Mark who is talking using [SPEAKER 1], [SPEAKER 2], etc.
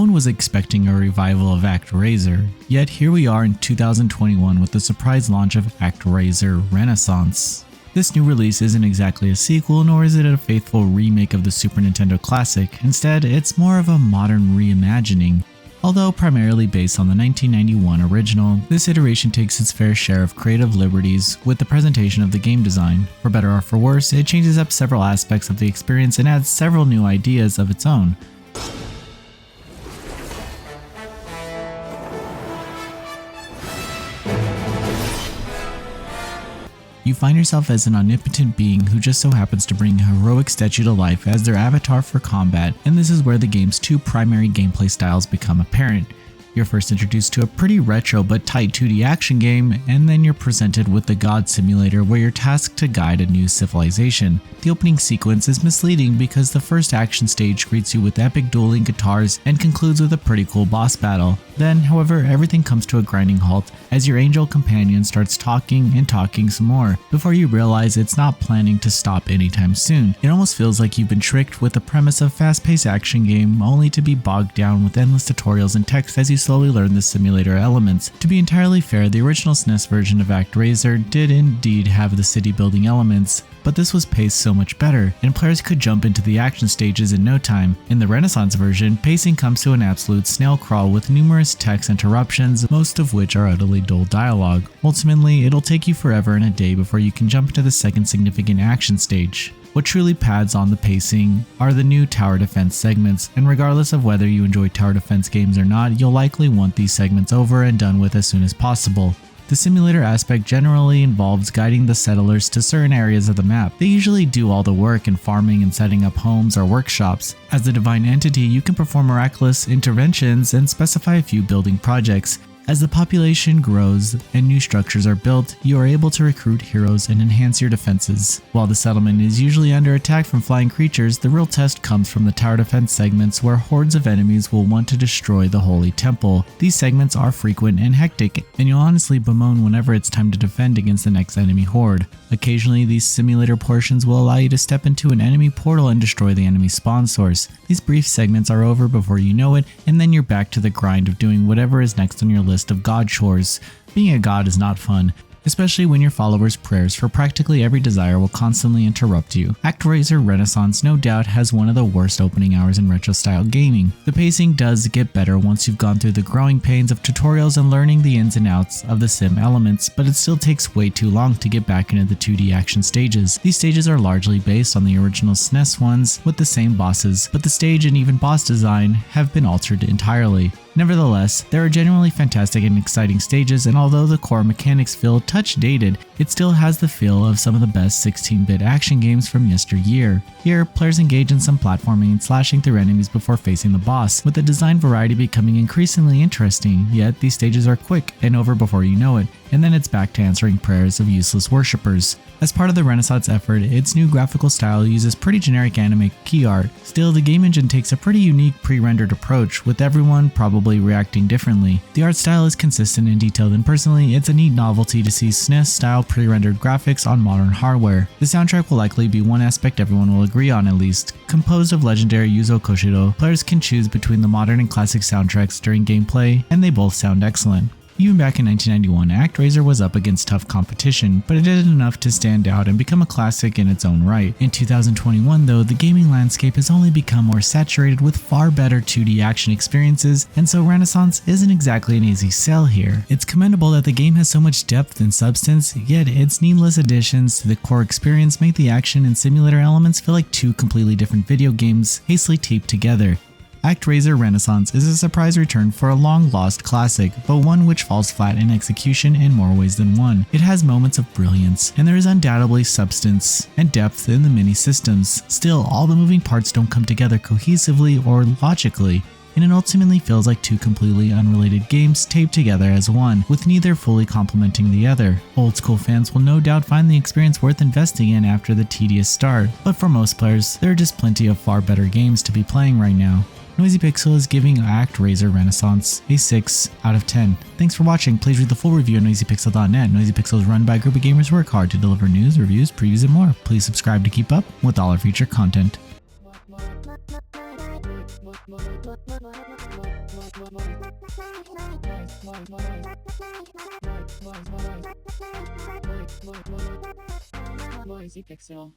[SPEAKER 1] one was expecting a revival of Actraiser, yet here we are in 2021 with the surprise launch of Actraiser Renaissance. This new release isn't exactly a sequel, nor is it a faithful remake of the Super Nintendo classic. Instead, it's more of a modern reimagining. Although primarily based on the 1991 original, this iteration takes its fair share of creative liberties with the presentation of the game design. For better or for worse, it changes up several aspects of the experience and adds several new ideas of its own. You find yourself as an omnipotent being who just so happens to bring a heroic statue to life as their avatar for combat, and this is where the game's two primary gameplay styles become apparent. You're first introduced to a pretty retro but tight 2D action game, and then you're presented with the God Simulator where you're tasked to guide a new civilization. The opening sequence is misleading because the first action stage greets you with epic dueling guitars and concludes with a pretty cool boss battle. Then, however, everything comes to a grinding halt as your angel companion starts talking and talking some more, before you realize it's not planning to stop anytime soon. It almost feels like you've been tricked with the premise of fast-paced action game only to be bogged down with endless tutorials and text as you slowly learn the simulator elements. To be entirely fair, the original SNES version of Actraiser did indeed have the city building elements, but this was paced so much better, and players could jump into the action stages in no time. In the Renaissance version, pacing comes to an absolute snail crawl with numerous text interruptions, most of which are utterly dull dialogue. Ultimately, it'll take you forever and a day before you can jump into the second significant action stage. What truly pads on the pacing are the new tower defense segments, and regardless of whether you enjoy tower defense games or not, you'll likely want these segments over and done with as soon as possible. The simulator aspect generally involves guiding the settlers to certain areas of the map. They usually do all the work in farming and setting up homes or workshops. As the divine entity, you can perform miraculous interventions and specify a few building projects. As the population grows and new structures are built, you are able to recruit heroes and enhance your defenses. While the settlement is usually under attack from flying creatures, the real test comes from the tower defense segments where hordes of enemies will want to destroy the holy temple. These segments are frequent and hectic, and you'll honestly bemoan whenever it's time to defend against the next enemy horde. Occasionally, these simulator portions will allow you to step into an enemy portal and destroy the enemy spawn source. These brief segments are over before you know it, and then you're back to the grind of doing whatever is next on your list of god chores. Being a god is not fun, especially when your followers' prayers for practically every desire will constantly interrupt you. Actraiser Renaissance no doubt has one of the worst opening hours in retro-style gaming. The pacing does get better once you've gone through the growing pains of tutorials and learning the ins and outs of the sim elements, but it still takes way too long to get back into the 2D action stages. These stages are largely based on the original SNES ones with the same bosses, but the stage and even boss design have been altered entirely. Nevertheless, there are genuinely fantastic and exciting stages, and although the core mechanics feel a touch dated, it still has the feel of some of the best 16-bit action games from yesteryear. Here, players engage in some platforming and slashing through enemies before facing the boss, with the design variety becoming increasingly interesting, yet these stages are quick and over before you know it, and then it's back to answering prayers of useless worshippers. As part of the Renaissance effort, its new graphical style uses pretty generic anime key art. Still, the game engine takes a pretty unique pre-rendered approach, with everyone probably reacting differently. The art style is consistent and detailed, and personally, it's a neat novelty to see SNES-style pre-rendered graphics on modern hardware. The soundtrack will likely be one aspect everyone will agree on at least. Composed of legendary Yuzo Koshiro, players can choose between the modern and classic soundtracks during gameplay, and they both sound excellent. Even back in 1991, Actraiser was up against tough competition, but it did enough to stand out and become a classic in its own right. In 2021 though, the gaming landscape has only become more saturated with far better 2D action experiences, and so Renaissance isn't exactly an easy sell here. It's commendable that the game has so much depth and substance, yet its needless additions to the core experience make the action and simulator elements feel like two completely different video games hastily taped together. Actraiser Renaissance is a surprise return for a long-lost classic, but one which falls flat in execution in more ways than one. It has moments of brilliance, and there is undoubtedly substance and depth in the mini-systems. Still, all the moving parts don't come together cohesively or logically, and it ultimately feels like two completely unrelated games taped together as one, with neither fully complementing the other. Old school fans will no doubt find the experience worth investing in after the tedious start, but for most players, there are just plenty of far better games to be playing right now. Noisy Pixel is giving Actraiser Renaissance a 6 out of 10. Thanks for watching. Please read the full review at noisypixel.net. Noisy Pixel is run by a group of gamers who work hard to deliver news, reviews, previews, and more. Please subscribe to keep up with all our future content.
[SPEAKER 2] Noisy Pixel.